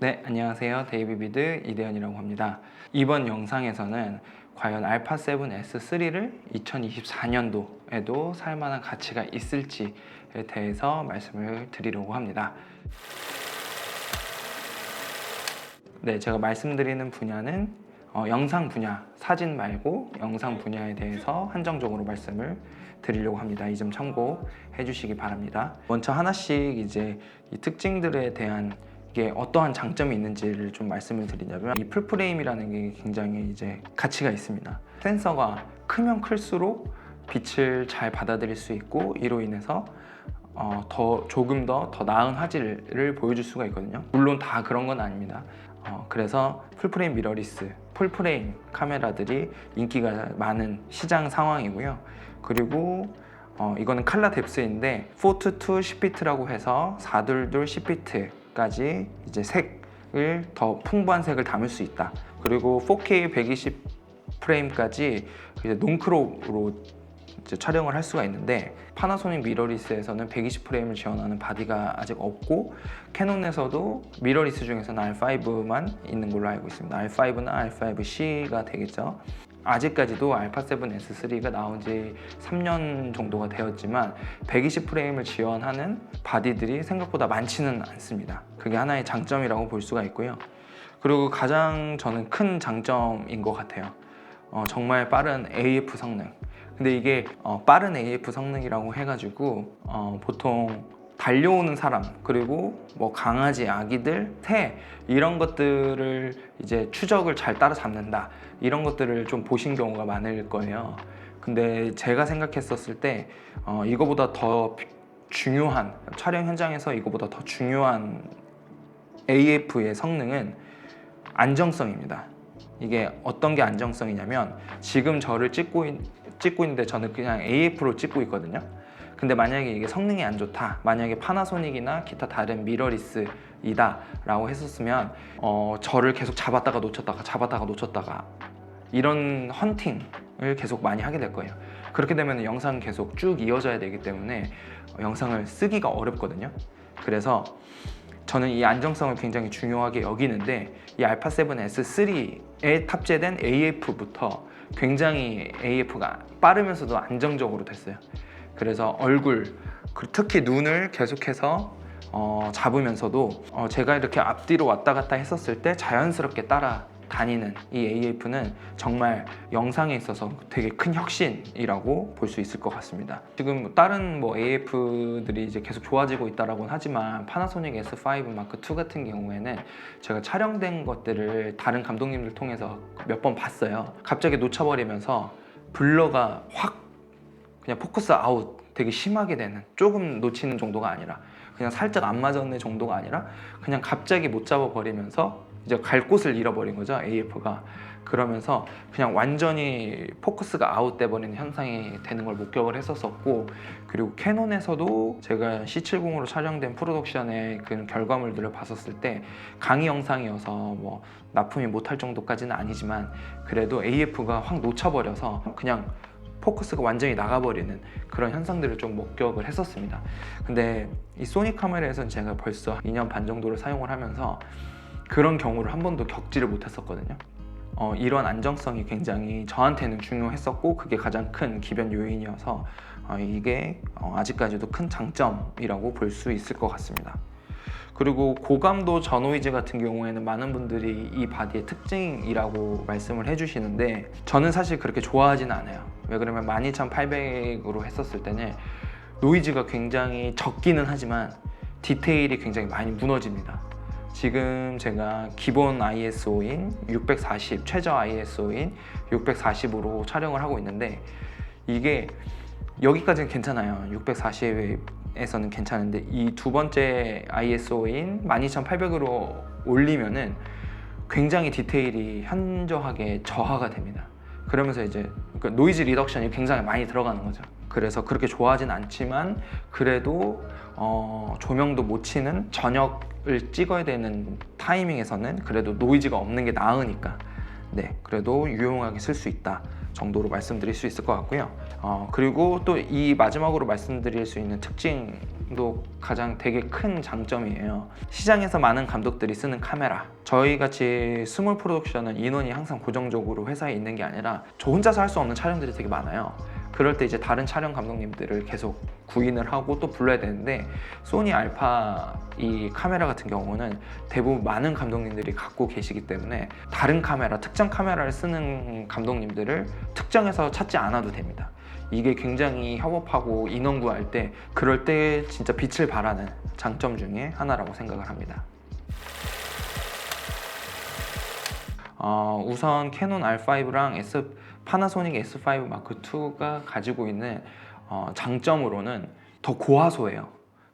네, 안녕하세요. 데이비비드 이대현이라고 합니다. 이번 영상에서는 과연 α7S3를 2024년도에도 살만한 가치가 있을지에 대해서 말씀을 드리려고 합니다. 네, 제가 말씀드리는 분야는 영상 분야, 사진 말고 영상 분야에 대해서 한정적으로 말씀을 드리려고 합니다. 이 점 참고해 주시기 바랍니다. 먼저 하나씩 이제 이 특징들에 대한 이게 어떠한 장점이 있는지를 좀 말씀을 드리자면, 이 풀프레임이라는 게 굉장히 이제 가치가 있습니다. 센서가 크면 클수록 빛을 잘 받아들일 수 있고, 이로 인해서 조금 더 나은 화질을 보여줄 수가 있거든요. 물론 다 그런 건 아닙니다. 그래서 풀프레임 미러리스, 풀프레임 카메라들이 인기가 많은 시장 상황이고요. 그리고 이거는 칼라 뎁스인데 422 10피트라고 해서 422 10피트까지 이제 색을 더 풍부한 색을 담을 수 있다. 그리고 4K 120 프레임까지 이제 논크롭으로 이제 촬영을 할 수가 있는데, 파나소닉 미러리스에서는 120 프레임을 지원하는 바디가 아직 없고, 캐논에서도 미러리스 중에서는 R5만 있는 걸로 알고 있습니다. R5나 R5C가 되겠죠. 아직까지도 α7S3가 나온 지 3년 정도가 되었지만 120 프레임을 지원하는 바디들이 생각보다 많지는 않습니다. 그게 하나의 장점이라고 볼 수가 있고요. 그리고 가장 저는 큰 장점인 것 같아요. 정말 빠른 AF 성능. 근데 이게 빠른 AF 성능이라고 해가지고 보통 달려오는 사람, 그리고 뭐 강아지, 아기들, 새, 이런 것들을 이제 추적을 잘 따라잡는다, 이런 것들을 좀 보신 경우가 많을 거예요. 근데 제가 생각했었을 때 이거보다 더 중요한, 촬영 현장에서 이거보다 더 중요한 AF의 성능은 안정성입니다. 이게 어떤 게 안정성이냐면, 지금 저를 찍고 있는데 저는 그냥 AF로 찍고 있거든요. 근데 만약에 이게 성능이 안 좋다, 만약에 파나소닉이나 기타 다른 미러리스이다 라고 했었으면 저를 계속 잡았다가 놓쳤다가 이런 헌팅을 계속 많이 하게 될 거예요. 그렇게 되면 영상은 계속 쭉 이어져야 되기 때문에 영상을 쓰기가 어렵거든요. 그래서 저는 이 안정성을 굉장히 중요하게 여기는데, 이 α7S3에 탑재된 AF부터 굉장히 AF가 빠르면서도 안정적으로 됐어요. 그래서 얼굴, 특히 눈을 계속해서 잡으면서도 제가 이렇게 앞뒤로 왔다 갔다 했었을 때 자연스럽게 따라다니는 이 AF는 정말 영상에 있어서 되게 큰 혁신이라고 볼 수 있을 것 같습니다. 지금 다른 AF들이 이제 계속 좋아지고 있다라고는 하지만, 파나소닉 S5 마크 2 같은 경우에는 제가 촬영된 것들을 다른 감독님들 통해서 몇 번 봤어요. 갑자기 놓쳐버리면서 블러가 확 그냥 포커스 아웃 되게 심하게 되는, 조금 놓치는 정도가 아니라 그냥 살짝 안 맞았네 정도가 아니라 그냥 갑자기 못 잡아버리면서 이제 갈 곳을 잃어버린 거죠, AF가. 그러면서 그냥 완전히 포커스가 아웃돼 버리는 현상이 되는 걸 목격을 했었고, 그리고 캐논에서도 제가 C70으로 촬영된 프로덕션의 그 결과물들을 봤었을 때, 강의 영상이어서 뭐 납품이 못할 정도까지는 아니지만 그래도 AF가 확 놓쳐버려서 그냥 포커스가 완전히 나가버리는 그런 현상들을 좀 목격을 했었습니다. 근데 이 소니 카메라에서는 제가 벌써 2년 반 정도를 사용을 하면서 그런 경우를 한 번도 겪지를 못했었거든요. 이런 안정성이 굉장히 저한테는 중요했었고, 그게 가장 큰 기변 요인이어서 이게 아직까지도 큰 장점이라고 볼 수 있을 것 같습니다. 그리고 고감도 저노이즈 같은 경우에는 많은 분들이 이 바디의 특징이라고 말씀을 해주시는데, 저는 사실 그렇게 좋아하진 않아요. 왜 그러면 12800으로 했었을 때는 노이즈가 굉장히 적기는 하지만 디테일이 굉장히 많이 무너집니다. 지금 제가 기본 ISO인 640, 최저 ISO인 640으로 촬영을 하고 있는데, 이게 여기까지는 괜찮아요. 640에서는 괜찮은데, 이 두 번째 ISO인 12800으로 올리면은 굉장히 디테일이 현저하게 저하가 됩니다. 그러면서 이제 노이즈 리덕션이 굉장히 많이 들어가는 거죠. 그래서 그렇게 좋아하진 않지만 그래도 조명도 못 치는 저녁을 찍어야 되는 타이밍에서는 그래도 노이즈가 없는 게 나으니까, 네, 그래도 유용하게 쓸 수 있다 정도로 말씀드릴 수 있을 것 같고요. 그리고 또 이 마지막으로 말씀드릴 수 있는 특징 도 가장 되게 큰 장점이에요. 시장에서 많은 감독들이 쓰는 카메라, 저희 같이 스몰 프로덕션은 인원이 항상 고정적으로 회사에 있는 게 아니라 저 혼자서 할 수 없는 촬영들이 되게 많아요. 그럴 때 이제 다른 촬영 감독님들을 계속 구인을 하고 또 불러야 되는데, 소니 알파 이 카메라 같은 경우는 대부분 많은 감독님들이 갖고 계시기 때문에 다른 카메라, 특정 카메라를 쓰는 감독님들을 특정해서 찾지 않아도 됩니다. 이게 굉장히 협업하고 인원 구할 때, 그럴 때 진짜 빛을 발하는 장점 중에 하나라고 생각을 합니다. 우선 캐논 R5랑 파나소닉 S5 마크 II가 가지고 있는 장점으로는 더 고화소예요.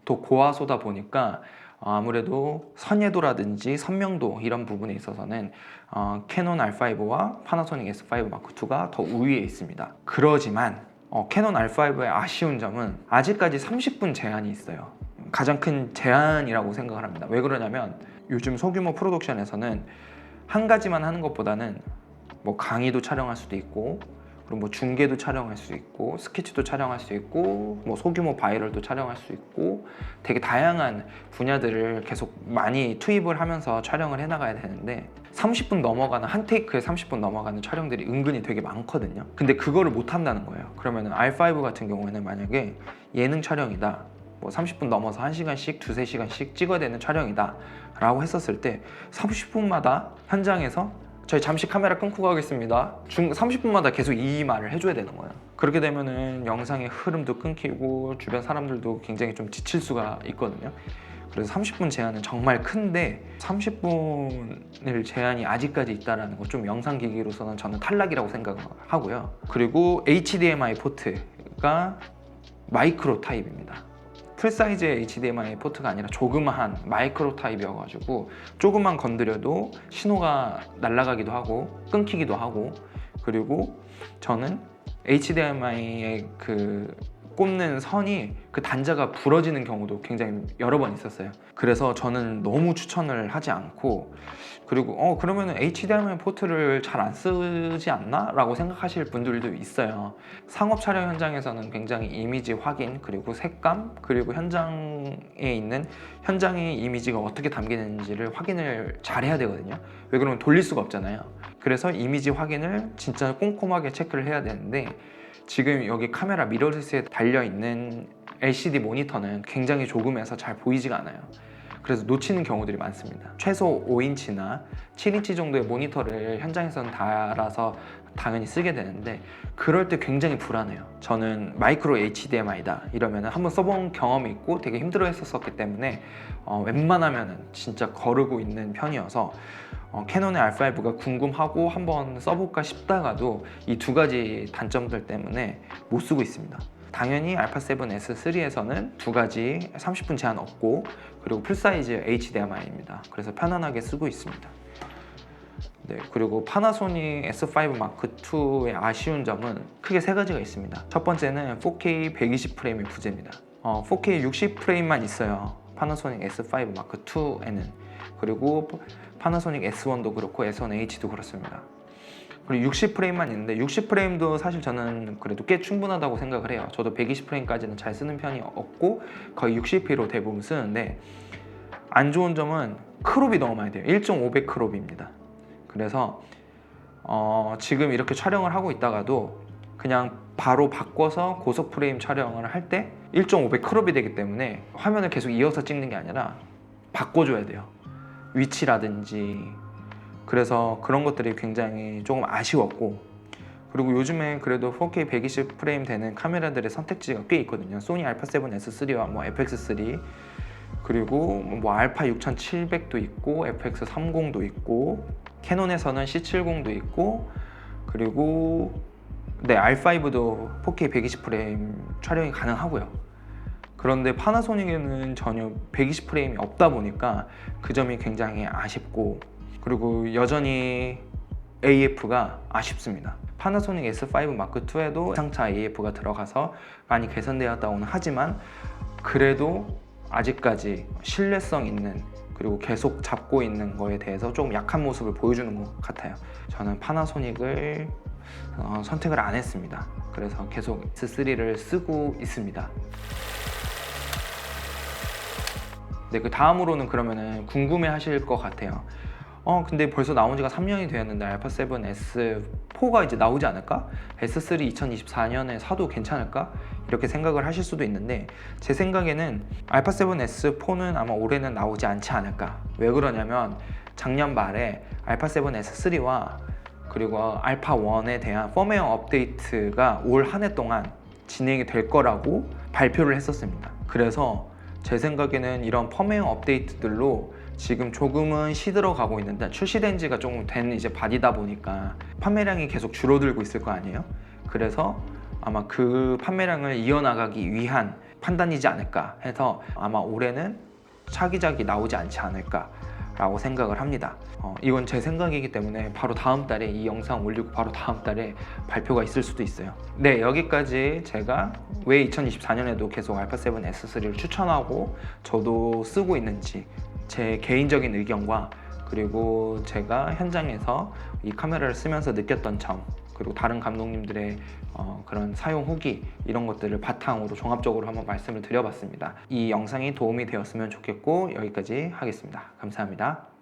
더 고화소다 보니까 아무래도 선예도라든지 선명도 이런 부분에 있어서는 캐논 R5와 파나소닉 S5 마크 II가 더 우위에 있습니다. 그러지만 캐논 R5의 아쉬운 점은 아직까지 30분 제한이 있어요. 가장 큰 제한이라고 생각을 합니다. 왜 그러냐면 요즘 소규모 프로덕션에서는 한 가지만 하는 것보다는 뭐 강의도 촬영할 수도 있고, 그리고 뭐 중계도 촬영할 수 있고, 스케치도 촬영할 수 있고, 뭐 소규모 바이럴도 촬영할 수 있고, 되게 다양한 분야들을 계속 많이 투입을 하면서 촬영을 해나가야 되는데, 30분 넘어가는, 한 테이크에 30분 넘어가는 촬영들이 은근히 되게 많거든요. 근데 그거를 못 한다는 거예요. 그러면 R5 같은 경우에는 만약에 예능 촬영이다, 뭐 30분 넘어서 1시간씩, 2~3시간씩 찍어야 되는 촬영이다 라고 했었을 때 30분마다 현장에서 저희 잠시 카메라 끊고 가겠습니다 30분마다 계속 이 말을 해줘야 되는 거예요. 그렇게 되면은 영상의 흐름도 끊기고 주변 사람들도 굉장히 좀 지칠 수가 있거든요. 그래서 30분 제한은 정말 큰데, 30분을 제한이 아직까지 있다는 거 좀 영상 기기로서는 저는 탈락이라고 생각하고요. 그리고 HDMI 포트가 마이크로 타입입니다. 풀사이즈의 HDMI 포트가 아니라 조그마한 마이크로 타입이어가지고 조금만 건드려도 신호가 날아가기도 하고 끊기기도 하고, 그리고 저는 HDMI의 그 꽂는 선이, 그 단자가 부러지는 경우도 굉장히 여러 번 있었어요. 그래서 저는 너무 추천을 하지 않고, 그리고 그러면은 HDMI 포트를 잘 안 쓰지 않나? 라고 생각하실 분들도 있어요. 상업 촬영 현장에서는 굉장히 이미지 확인, 그리고 색감, 그리고 현장에 있는 현장의 이미지가 어떻게 담기는지를 확인을 잘 해야 되거든요. 왜 그러면 돌릴 수가 없잖아요. 그래서 이미지 확인을 진짜 꼼꼼하게 체크를 해야 되는데, 지금 여기 카메라 미러리스에 달려있는 LCD 모니터는 굉장히 조금해서 잘 보이지가 않아요. 그래서 놓치는 경우들이 많습니다. 최소 5인치나 7인치 정도의 모니터를 현장에서는 달아서 당연히 쓰게 되는데, 그럴 때 굉장히 불안해요. 저는 마이크로 HDMI다 이러면 한번 써본 경험이 있고 되게 힘들어 했었기 때문에 웬만하면 진짜 거르고 있는 편이어서 캐논의 R5가 궁금하고 한번 써볼까 싶다가도 이 두 가지 단점들 때문에 못 쓰고 있습니다. 당연히 α7S3에서는 두 가지 30분 제한 없고, 그리고 풀사이즈 HDMI입니다. 그래서 편안하게 쓰고 있습니다. 네, 그리고 파나소닉 S5 마크 II의 아쉬운 점은 크게 세 가지가 있습니다. 첫 번째는 4K 120프레임의 부재입니다. 4K 60프레임만 있어요. 파나소닉 S5 마크 II에는. 그리고 파나소닉 S1도 그렇고 S1H도 그렇습니다. 그리고 60프레임만 있는데, 60프레임도 사실 저는 그래도 꽤 충분하다고 생각을 해요. 저도 120프레임까지는 잘 쓰는 편이 없고 거의 60p로 대부분 쓰는데, 안 좋은 점은 크롭이 너무 많이 돼요. 1.5배 크롭입니다. 그래서 지금 이렇게 촬영을 하고 있다가도 그냥 바로 바꿔서 고속 프레임 촬영을 할 때 1.5배 크롭이 되기 때문에 화면을 계속 이어서 찍는 게 아니라 바꿔줘야 돼요. 위치라든지. 그래서 그런 것들이 굉장히 조금 아쉬웠고, 그리고 요즘에 그래도 4K 120프레임 되는 카메라들의 선택지가 꽤 있거든요. 소니 α7S3와 뭐 FX3, 그리고 뭐 알파 6700도 있고 FX30도 있고, 캐논에서는 C70도 있고, 그리고 네, R5도 4K 120프레임 촬영이 가능하고요. 그런데 파나소닉에는 전혀 120프레임이 없다 보니까 그 점이 굉장히 아쉽고, 그리고 여전히 AF가 아쉽습니다. 파나소닉 S5 마크 II에도 외상차 AF가 들어가서 많이 개선되었다고는 하지만, 그래도 아직까지 신뢰성 있는, 그리고 계속 잡고 있는 거에 대해서 조금 약한 모습을 보여주는 것 같아요. 저는 파나소닉을 선택을 안 했습니다. 그래서 계속 S3를 쓰고 있습니다. 네, 그 다음으로는 그러면은 궁금해하실 것 같아요. 근데 벌써 나온 지가 3년이 되었는데 알파 7 S4가 이제 나오지 않을까? S3 2024년에 사도 괜찮을까? 이렇게 생각을 하실 수도 있는데 제 생각에는 알파 7 S4는 아마 올해는 나오지 않지 않을까? 왜 그러냐면 작년 말에 알파 7 S3와 그리고 알파 1에 대한 펌웨어 업데이트가 올 한 해 동안 진행이 될 거라고 발표를 했었습니다. 그래서 제 생각에는 이런 펌웨어 업데이트들로 지금 조금은 시들어가고 있는데 출시된 지가 조금 된 이제 바디다 보니까 판매량이 계속 줄어들고 있을 거 아니에요? 그래서 아마 그 판매량을 이어나가기 위한 판단이지 않을까 해서 아마 올해는 차기작이 나오지 않지 않을까 라고 생각을 합니다. 이건 제 생각이기 때문에 바로 다음 달에 이 영상 올리고 바로 다음 달에 발표가 있을 수도 있어요. 네, 여기까지 제가 왜 2024년에도 계속 알파 7 S3를 추천하고 저도 쓰고 있는지 제 개인적인 의견과 그리고 제가 현장에서 이 카메라를 쓰면서 느꼈던 점 그리고 다른 감독님들의 그런 사용 후기 이런 것들을 바탕으로 종합적으로 한번 말씀을 드려봤습니다. 이 영상이 도움이 되었으면 좋겠고 여기까지 하겠습니다. 감사합니다.